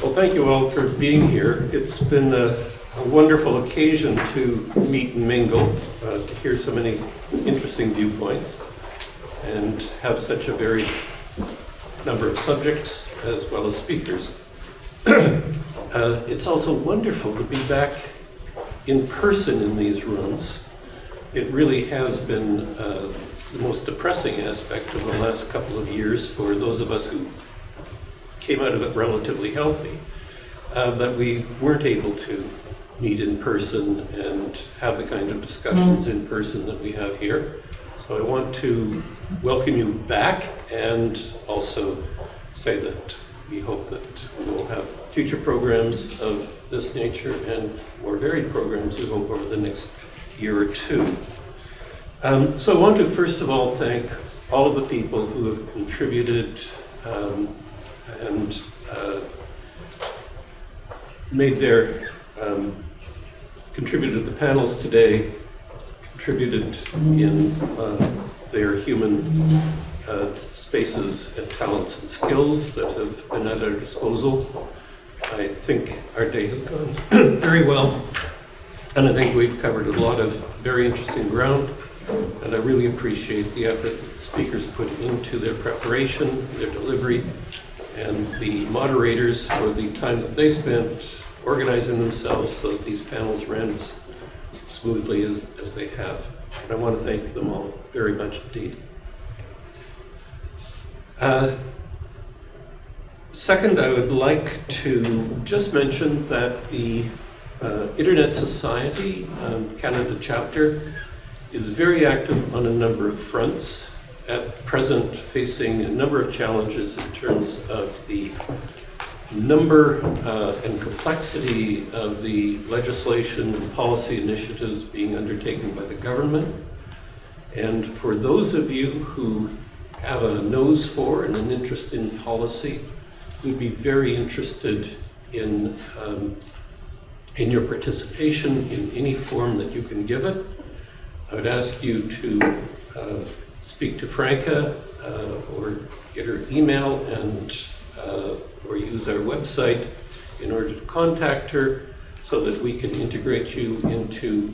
Well, thank you all for being here. It's been a wonderful occasion to meet and mingle, to hear so many interesting viewpoints, and have such a varied number of subjects as well as speakers. It's also wonderful to be back in person in these rooms. It really has been the most depressing aspect of the last couple of years for those of us who came out of it relatively healthy, that we weren't able to meet in person and have the kind of discussions in person that we have here. So I want to welcome you back and also say that we hope that we will have future programs of this nature and more varied programs, we hope, over the next year or two. So I want to first of all thank all of the people who have contributed and made their contributed to the panels today, contributed in their human spaces and talents and skills that have been at our disposal. I think our day has gone very well, and I think we've covered a lot of very interesting ground, and I really appreciate the effort that the speakers put into their preparation, their delivery, and the moderators for the time that they spent organizing themselves so that these panels ran as smoothly as they have. And I want to thank them all very much indeed. Second, I would like to just mention that the Internet Society Canada chapter is very active on a number of fronts, at present facing a number of challenges in terms of the number and complexity of the legislation and policy initiatives being undertaken by the government. And for those of you who have a nose for and an interest in policy, we'd be very interested in your participation in any form that you can give it. I would ask you to speak to Franca or get her email and or use our website in order to contact her so that we can integrate you into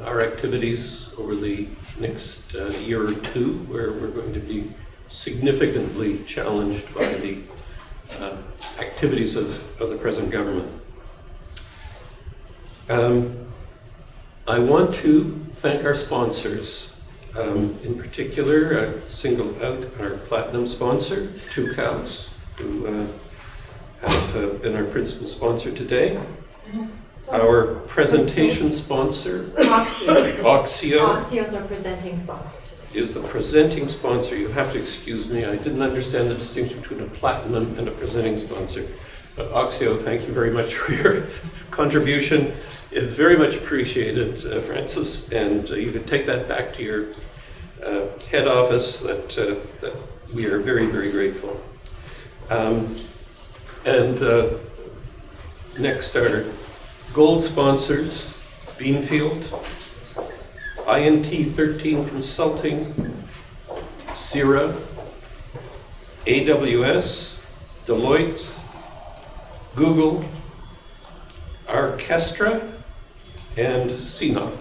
our activities over the next year or two, where we're going to be significantly challenged by the activities of the present government. I want to thank our sponsors. In particular, I single out our platinum sponsor, Two Cows, who have been our principal sponsor today. Our presentation sponsor, Oxio. Oxio is our presenting sponsor today. Is the presenting sponsor. You have to excuse me, I didn't understand the distinction between a platinum and a presenting sponsor. But Oxio, thank you very much for your contribution. It's very much appreciated, Francis, and you can take that back to your head office, that we are very, very grateful. Next, our gold sponsors, Beanfield, INT 13 Consulting, CIRA, AWS, Deloitte, Google, Orchestra, and CNOC.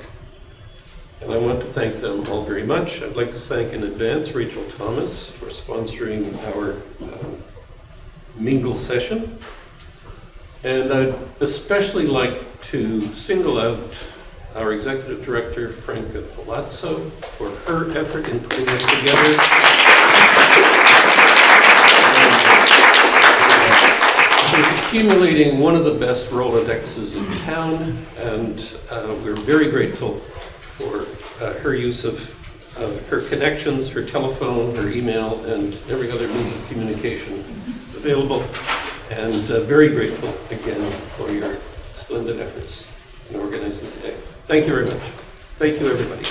And I want to thank them all very much. I'd like to thank in advance Rachel Thomas for sponsoring our mingle session. And I'd especially like to single out our Executive Director, Franca Palazzo, for her effort in putting this together. She's accumulating one of the best Rolodexes in town, and we're very grateful for her use of her connections, her telephone, her email, and every other means of communication available. And very grateful again for your splendid efforts in organizing today. Thank you very much. Thank you, everybody.